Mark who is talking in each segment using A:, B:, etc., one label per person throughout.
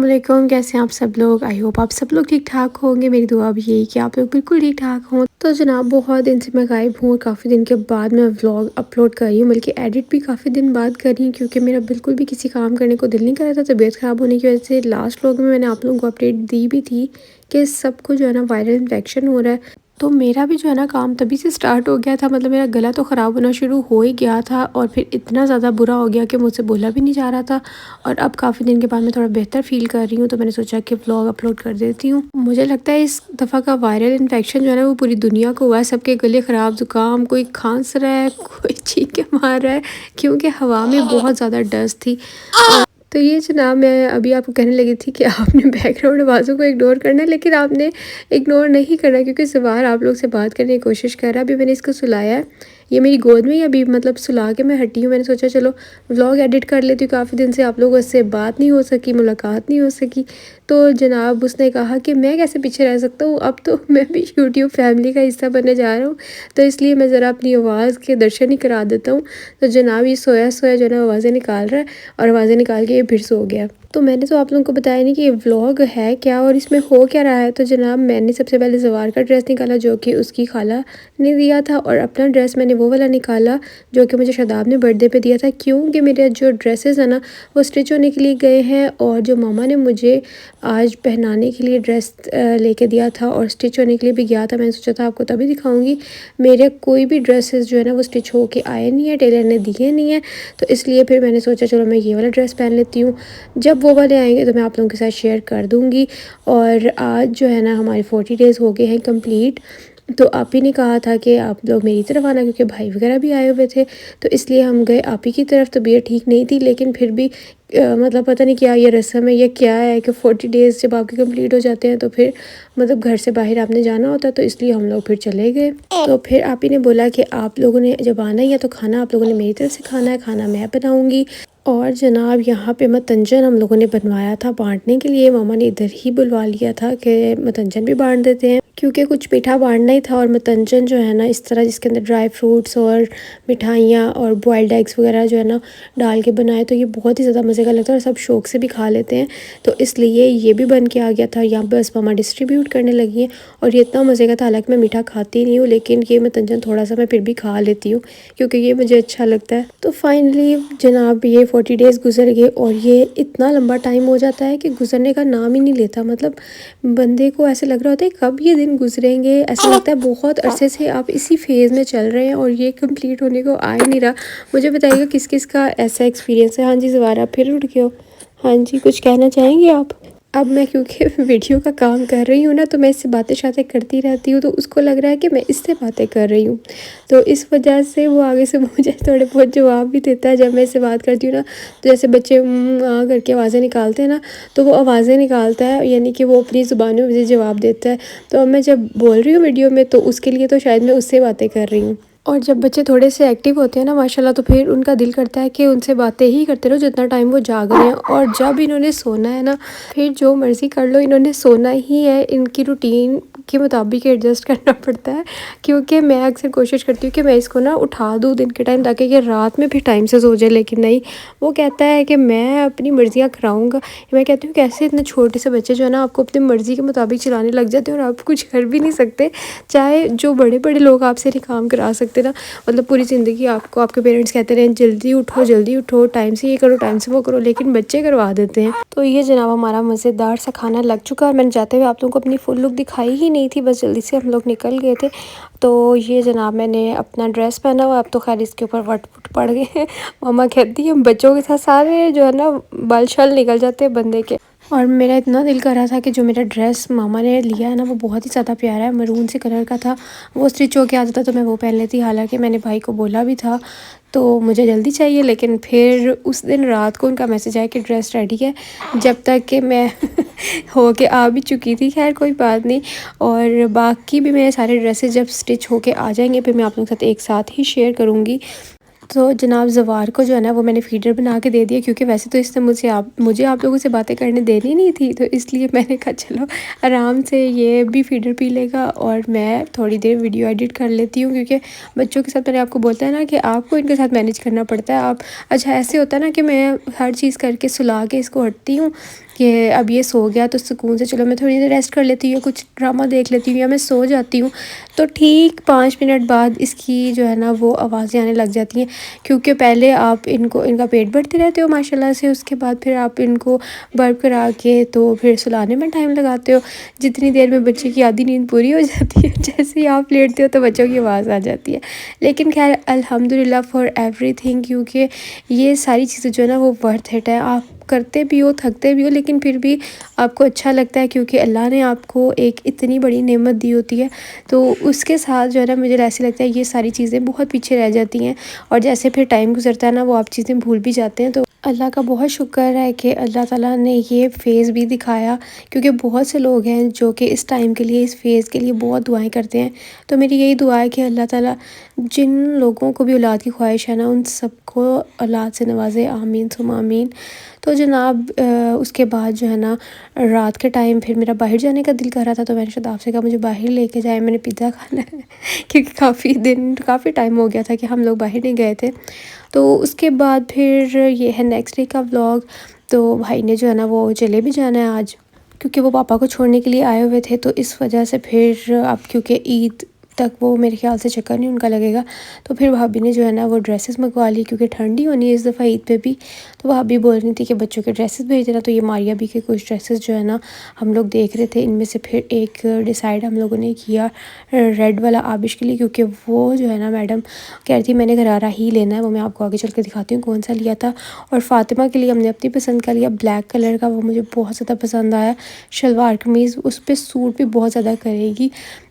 A: अस्सलामुअलैकुम, कैसे हैं आप सब लोग। आई होप आप सब लोग ठीक ठाक होंगे। मेरी दुआ भी यही कि आप लोग बिल्कुल ठीक ठाक हों। तो जनाब बहुत दिन से मैं गायब हूँ और काफ़ी दिन के बाद मैं व्लॉग अपलोड कर रही हूँ, बल्कि एडिट भी काफ़ी दिन बाद कर रही हूँ क्योंकि मेरा बिल्कुल भी किसी काम करने को दिल नहीं कर रहा था तबीयत ख़राब होने की वजह से। लास्ट व्लॉग में मैंने आप लोगों को अपडेट दी भी थी कि सबको जो है ना वायरल इन्फेक्शन हो रहा है। तो मेरा भी जो है ना काम तभी से स्टार्ट हो गया था, मतलब मेरा गला तो ख़राब होना शुरू हो ही गया था और फिर इतना ज़्यादा बुरा हो गया कि मुझसे बोला भी नहीं जा रहा था। और अब काफ़ी दिन के बाद मैं थोड़ा बेहतर फ़ील कर रही हूँ, तो मैंने सोचा कि व्लॉग अपलोड कर देती हूँ। मुझे लगता है इस दफ़ा का वायरल इन्फेक्शन जो है ना वो पूरी दुनिया को हुआ है। सबके गले ख़राब, ज़ुकाम, कोई खांस रहा है, कोई चीखे मार रहा है क्योंकि हवा में बहुत ज़्यादा डस्ट थी। तो ये जनाब मैं अभी आपको कहने लगी थी कि आपने बैकग्राउंड आवाज़ों को इग्नोर करना है, लेकिन आपने इग्नोर नहीं करना क्योंकि सवार आप लोग से बात करने की कोशिश कर रहा है। अभी मैंने इसको सुलाया है, ये मेरी गोद में ही अभी मतलब सुला के मैं हटी हूँ। मैंने सोचा चलो व्लॉग एडिट कर लेती हूँ, काफ़ी दिन से आप लोगों से बात नहीं हो सकी, मुलाकात नहीं हो सकी। तो जनाब उसने कहा कि मैं कैसे पीछे रह सकता हूँ, अब तो मैं भी यूट्यूब फैमिली का हिस्सा बनने जा रहा हूँ, तो इसलिए मैं ज़रा अपनी आवाज़ के दर्शन ही करा देता हूँ। तो जनाब ये सोया सोया जो है ना आवाज़ें निकाल रहा है और आवाज़ें निकाल के ये फिर सो गया। तो मैंने तो आप लोगों को बताया नहीं कि ये व्लॉग है क्या और इसमें हो क्या रहा है। तो जनाब मैंने सबसे पहले ज़वार का ड्रेस निकाला जो कि उसकी खाला ने दिया था, और अपना ड्रेस मैंने वो वाला निकाला जो कि मुझे शादाब ने बर्थडे पे दिया था, क्योंकि मेरे जो ड्रेसेस है ना वो स्टिच होने के लिए गए हैं और जो मामा ने मुझे आज पहनाने के लिए ड्रेस लेके दिया था और स्टिच होने के लिए भी गया था। मैंने सोचा था आपको तभी दिखाऊंगी। मेरे कोई भी ड्रेसेस जो है ना वो स्टिच होके आए नहीं है, टेलर ने दिए नहीं है, तो इसलिए फिर मैंने सोचा चलो मैं ये वाला ड्रेस पहन लेती हूँ। जब वो वाले आएंगे तो मैं आप लोगों के साथ शेयर कर दूँगी। और आज जो है ना हमारे 40 डेज़ हो गए हैं कंप्लीट। तो आप ही ने कहा था कि आप लोग मेरी तरफ आना क्योंकि भाई वगैरह भी आए हुए थे, तो इसलिए हम गए आप ही की तरफ। तबीयत ठीक नहीं थी लेकिन फिर भी मतलब पता नहीं क्या ये रस्म है, ये क्या है कि 40 डेज़ जब आपके कंप्लीट हो जाते हैं तो फिर मतलब घर से बाहर आपने जाना होता है, तो इसलिए हम लोग फिर चले गए। तो फिर आप ही ने बोला कि आप लोगों ने जब आना ही है तो खाना आप लोगों ने मेरी तरफ से खाना है, खाना मैं बनाऊँगी। और जनाब यहाँ पे मतंजन हम लोगों ने बनवाया था बांटने के लिए। मामा ने इधर ही बुलवा लिया था कि मतंजन भी बांट देते हैं, क्योंकि कुछ मीठा बांटना ही था। और मतंजन जो है ना इस तरह जिसके अंदर ड्राई फ्रूट्स और मिठाइयाँ और बॉयल्ड एग्स वगैरह जो है ना डाल के बनाए, तो ये बहुत ही ज़्यादा मज़े का लगता है और सब शौक़ से भी खा लेते हैं। तो इसलिए ये भी बन के आ गया था। यहाँ पर बस मामा डिस्ट्रीब्यूट करने लगी हैं और ये इतना मज़े का था। हालांकि मैं मीठा खाती नहीं हूँ लेकिन ये मतंजन थोड़ा सा मैं फिर भी खा लेती हूँ क्योंकि ये मुझे अच्छा लगता है। तो फाइनली जनाब ये 40 डेज़ गुजर गए और ये इतना लंबा टाइम हो जाता है कि गुजरने का नाम ही नहीं लेता। मतलब बंदे को ऐसे लग रहा होता है कब ये दिन गुजरेंगे, ऐसा लगता है बहुत अरसे से आप इसी फेज़ में चल रहे हैं और ये कंप्लीट होने को आ ही नहीं रहा। मुझे बताइएगा किस किस का ऐसा एक्सपीरियंस है। हाँ जी ज़वारा फिर उठ गए हो। हाँ जी कुछ कहना चाहेंगे आप। अब मैं क्योंकि वीडियो का काम कर रही हूँ ना, तो मैं इससे बातें शातें करती रहती हूँ, तो उसको लग रहा है कि मैं इससे बातें कर रही हूँ, तो इस वजह से वो आगे से मुझे थोड़े बहुत जवाब भी देता है जब मैं इससे बात करती हूँ ना। तो जैसे बच्चे करके आवाज़ें निकालते हैं ना, तो वो आवाज़ें निकालता है, यानी कि वो अपनी ज़ुबान में मुझे जवाब देता है। तो अब मैं जब बोल रही हूँ वीडियो में तो उसके लिए तो शायद मैं उससे बातें कर रही हूँ। और जब बच्चे थोड़े से एक्टिव होते हैं ना माशाल्लाह, तो फिर उनका दिल करता है कि उनसे बातें ही करते रहो जितना टाइम वो जाग रहे हैं। और जब इन्होंने सोना है ना, फिर जो मर्ज़ी कर लो, इन्होंने सोना ही है। इनकी रूटीन के मुताबिक एडजस्ट करना पड़ता है, क्योंकि मैं अक्सर कोशिश करती हूँ कि मैं इसको ना उठा दूँ दिन के टाइम ताकि ये रात में भी टाइम से सो जाए, लेकिन नहीं, वो कहता है कि मैं अपनी मर्ज़ियाँ कराऊँगा। मैं कहती हूँ कैसे इतने छोटे से बच्चे जो है ना आपको अपनी मर्ज़ी के मुताबिक चलाने लग जाते हैं और आप कुछ कर भी नहीं सकते। चाहे जो बड़े बड़े लोग आपसे नहीं काम करा सकते ना, मतलब पूरी ज़िंदगी आपको आपके पेरेंट्स कहते रहे जल्दी उठो, टाइम से ये करो, टाइम से वो करो, लेकिन बच्चे करवा देते हैं। तो ये जनाब हमारा मज़ेदार सा खाना लग चुका है। मैंने जाते हुए आप लोगों को अपनी फुल लुक दिखाई ही नहीं थी, बस जल्दी से हम लोग निकल गए थे। तो ये जनाब मैंने अपना ड्रेस पहना हुआ, अब तो खैर इसके ऊपर वट वट पड़ गए हैं। मम्मा कहती है बच्चों के साथ सारे जो है ना बाल छल निकल जाते हैं बंदे के। और मेरा इतना दिल कर रहा था कि जो मेरा ड्रेस मामा ने लिया है ना वो बहुत ही ज़्यादा प्यारा है, मरून से कलर का था, वो स्टिच होके आता था तो मैं वो पहन लेती। हालांकि मैंने भाई को बोला भी था तो मुझे जल्दी चाहिए, लेकिन फिर उस दिन रात को उनका मैसेज आया कि ड्रेस रेडी है, जब तक कि मैं हो के आ भी चुकी थी। खैर कोई बात नहीं। और बाकी भी मेरे सारे ड्रेसेस जब स्टिच होके आ जाएंगे फिर मैं आप लोगों के साथ एक साथ ही शेयर करूँगी। तो जनाब ज़वार को जो है ना वो मैंने फीडर बना के दे दिया, क्योंकि वैसे तो इसने मुझे आप लोगों से बातें करने देनी नहीं थी, तो इसलिए मैंने कहा चलो आराम से ये भी फीडर पी लेगा और मैं थोड़ी देर वीडियो एडिट कर लेती हूँ। क्योंकि बच्चों के साथ मैंने आपको बोलता है ना कि आपको इनके साथ मैनेज करना पड़ता है। आप अच्छा ऐसे होता है ना कि मैं हर चीज़ करके सुला के इसको हटती हूँ कि अब ये सो गया तो सुकून से चलो मैं थोड़ी देर रेस्ट कर लेती हूँ, कुछ ड्रामा देख लेती हूँ या मैं सो जाती हूँ। तो ठीक 5 मिनट बाद इसकी जो है ना वो आवाज़ें आने लग जाती हैं, क्योंकि पहले आप इनका पेट भरते रहते हो माशाल्लाह से, उसके बाद फिर आप इनको बर्प करा के तो फिर सुलाने में टाइम लगाते हो। जितनी देर में बच्चे की आधी नींद पूरी हो जाती है, जैसे ही आप लेटते हो तो बच्चों की आवाज़ आ जाती है। लेकिन खैर अल्हम्दुलिल्लाह फॉर एवरीथिंग, क्योंकि ये सारी चीज़ें जो है ना वो वर्थ इट है। आप करते भी हो, थकते भी हो, लेकिन फिर भी आपको अच्छा लगता है, क्योंकि अल्लाह ने आपको एक इतनी बड़ी नेमत दी होती है। तो उसके साथ जो है ना मुझे ऐसे लगता है ये सारी चीज़ें बहुत पीछे रह जाती हैं, और जैसे फिर टाइम गुजरता है ना वो आप चीज़ें भूल भी जाते हैं। तो अल्लाह का बहुत शुक्र है कि अल्लाह ताला ने ये फ़ेज़ भी दिखाया, क्योंकि बहुत से लोग हैं जो कि इस टाइम के लिए, इस फ़ेज़ के लिए बहुत दुआएं करते हैं। तो मेरी यही दुआ है कि अल्लाह ताला जिन लोगों को भी औलाद की ख्वाहिश है ना उन सबको औलाद से नवाजे, आमीन सुम्मा आमीन। तो जनाब उसके बाद जो है ना रात के टाइम फिर मेरा बाहर जाने का दिल कर रहा था, तो मैंने शदाब से कहा मुझे बाहर लेके जाए, मैंने पिज़्ज़ा खाना है क्योंकि काफ़ी टाइम हो गया था कि हम लोग बाहर नहीं गए थे। तो उसके बाद फिर ये है नेक्स्ट डे का व्लॉग। तो भाई ने जो है ना वो चले भी जाना है आज, क्योंकि वो पापा को छोड़ने के लिए आए हुए थे। तो इस वजह से फिर अब क्योंकि ईद तक वो मेरे ख्याल से चक्कर नहीं उनका लगेगा, तो फिर भाभी ने जो है ना वो ड्रेसेस मंगवा ली, क्योंकि ठंडी होनी है इस दफ़ा ईद पे भी। तो भाभी बोल रही थी कि बच्चों के ड्रेसेस भेज देना। तो ये मारिया भी के कुछ ड्रेसेस जो है ना हम लोग देख रहे थे, इनमें से फिर एक डिसाइड हम लोगों ने किया रेड वाला आबिश के लिए, क्योंकि वो जो है ना मैडम कह रही थी मैंने गरारा ही लेना है। वो मैं आपको आगे चल के दिखाती हूँ कौन सा लिया था। और फ़ातिमा के लिए हमने अपनी पसंद का लिया ब्लैक कलर का, वो मुझे बहुत ज़्यादा पसंद आया। शलवार कमीज़ उस पर सूट भी बहुत ज़्यादा करेगी।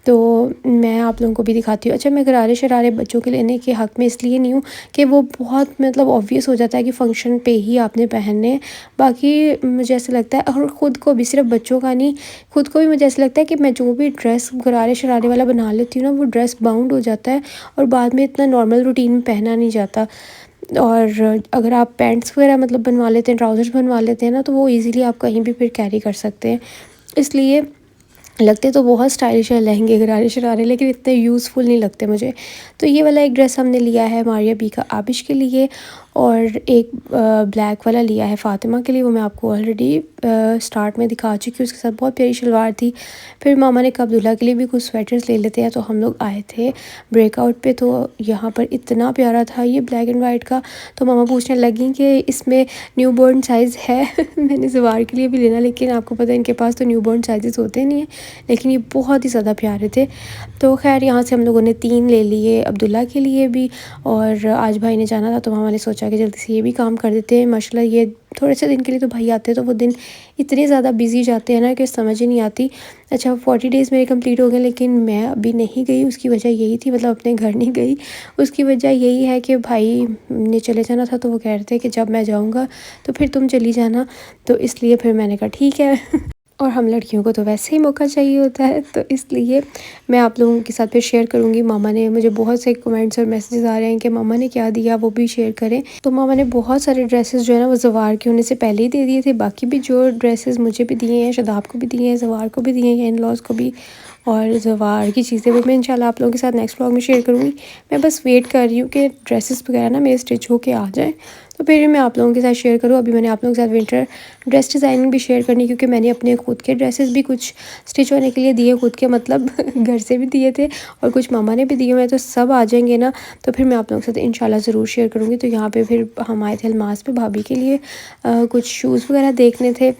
A: तो मैं आप लोगों को भी दिखाती हूँ। अच्छा, मैं गरारे शरारे बच्चों के लेने के हक़ में इसलिए नहीं हूँ कि वो बहुत मतलब ऑब्वियस हो जाता है कि फ़ंक्शन पे ही आपने पहनने हैं। बाकी मुझे ऐसा लगता है, और ख़ुद को भी, सिर्फ बच्चों का नहीं, ख़ुद को भी मुझे ऐसा लगता है कि मैं जो भी ड्रेस गरारे शरारे वाला बना लेती हूँ ना वो ड्रेस बाउंड हो जाता है और बाद में इतना नॉर्मल रूटीन में पहना नहीं जाता। और अगर आप पैंट्स वगैरह मतलब बनवा लेते हैं, ट्राउज़र्स बनवा लेते हैं ना, तो वो ईज़िली आप कहीं भी फिर कैरी कर सकते हैं। इसलिए लगते तो बहुत स्टाइलिश है लहंगे गरारे शरारे, लेकिन इतने यूज़फुल नहीं लगते मुझे। तो ये वाला एक ड्रेस हमने लिया है मारिया बी का आबिश के लिए, और एक ब्लैक वाला लिया है फ़ातिमा के लिए। वो मैं आपको ऑलरेडी स्टार्ट में दिखा चुकी हूँ। उसके साथ बहुत प्यारी शलवार थी। फिर मामा ने कहा अब्दुल्ला के लिए भी कुछ स्वेटर्स ले लेते हैं। तो हम लोग आए थे ब्रेकआउट पे, तो यहाँ पर इतना प्यारा था ये ब्लैक एंड वाइट का। तो मामा पूछने लगी कि इसमें न्यू बॉर्न साइज़ है मैंने ज़वार के लिए भी लेना, लेकिन आपको पता है इनके पास तो न्यू बॉर्न साइज़ होते नहीं हैं, लेकिन ये बहुत ही ज़्यादा प्यारे थे। तो खैर यहाँ से हम लोगों ने 3 ले लिए अब्दुल्ला के लिए भी, और आज भाई ने जाना था तो मामा ने सोचा कि जल्दी से ये भी काम कर देते हैं। माशाल्लाह ये थोड़े से दिन के लिए तो भाई आते हैं, तो वो दिन इतने ज़्यादा बिजी जाते हैं ना कि समझ ही नहीं आती। अच्छा, 40 डेज़ मेरे कंप्लीट हो गए, लेकिन मैं अभी नहीं गई। उसकी वजह यही थी, मतलब अपने घर नहीं गई। उसकी वजह यही है कि भाई ने चले जाना था, तो वो कह रहे थे कि जब मैं जाऊँगा तो फिर तुम चली जाना। तो इसलिए फिर मैंने कहा ठीक है और हम लड़कियों को तो वैसे ही मौका चाहिए होता है, तो इसलिए मैं आप लोगों के साथ फिर शेयर करूँगी। मामा ने मुझे बहुत से कमेंट्स और मैसेजेस आ रहे हैं कि मामा ने क्या दिया, वो भी शेयर करें। तो मामा ने बहुत सारे ड्रेसेस जो है ना वो ज़वार के होने से पहले ही दे दिए थे। बाकी भी जो ड्रेसेस मुझे भी दिए हैं, शदाब को भी दिए हैं, ज़वार को भी दिए हैं, इन लॉज़ को भी। और ज़वार की चीज़ें भी मैं इंशाल्लाह आप लोगों के साथ नेक्स्ट व्लॉग में शेयर करूँगी। मैं बस वेट कर रही हूँ कि ड्रेसेस वगैरह ना मेरे स्टिच होके आ जाए, तो फिर मैं आप लोगों के साथ शेयर करूँ। अभी मैंने आप लोगों के साथ विंटर ड्रेस डिज़ाइनिंग भी शेयर करनी, क्योंकि मैंने अपने खुद के ड्रेसेस भी कुछ स्टिच होने के लिए दिए, खुद के मतलब घर से भी दिए थे और कुछ मामा ने भी दिए हुए हैं। तो सब आ जाएंगे ना, तो फिर मैं आप लोगों के साथ इंशाल्लाह ज़रूर शेयर करूँगी। तो यहाँ पे फिर हम आए थे अलमास पे भाभी के लिए कुछ शूज़ वगैरह देखने थे।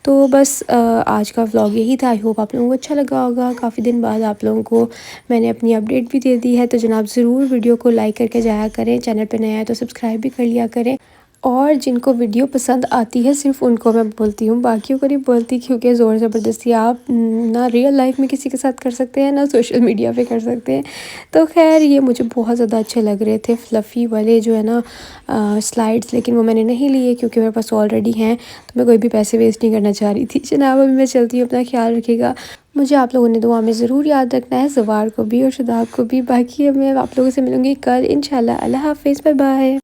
A: तो बस आज का व्लॉग यही था। आई होप आप लोगों को अच्छा लगा होगा। काफ़ी दिन बाद आप लोगों को मैंने अपनी अपडेट भी दे दी है, तो जनाब ज़रूर वीडियो को लाइक करके जाया करें। चैनल पे नया है तो सब्सक्राइब भी कर लिया करें। और जिनको वीडियो पसंद आती है सिर्फ उनको मैं बोलती हूँ, बाकियों को नहीं बोलती, क्योंकि ज़ोर ज़बरदस्ती आप ना रियल लाइफ में किसी के साथ कर सकते हैं ना सोशल मीडिया पे कर सकते हैं। तो खैर ये मुझे बहुत ज़्यादा अच्छे लग रहे थे फ्लफ़ी वाले जो है ना स्लाइड्स, लेकिन वो मैंने नहीं लिए क्योंकि मेरे पास ऑलरेडी हैं। तो मैं कोई भी पैसे वेस्ट नहीं करना चाह रही थी। जनाब अभी मैं चलती हूँ, अपना ख्याल रखिएगा। मुझे आप लोगों ने दुआ में ज़रूर याद रखना है, ज़वार को भी और शदाब को भी। बाकी अब मैं आप लोगों से मिलूँगी कल इंशाल्लाह। अल्लाह हाफ़िज़, बाय बाय।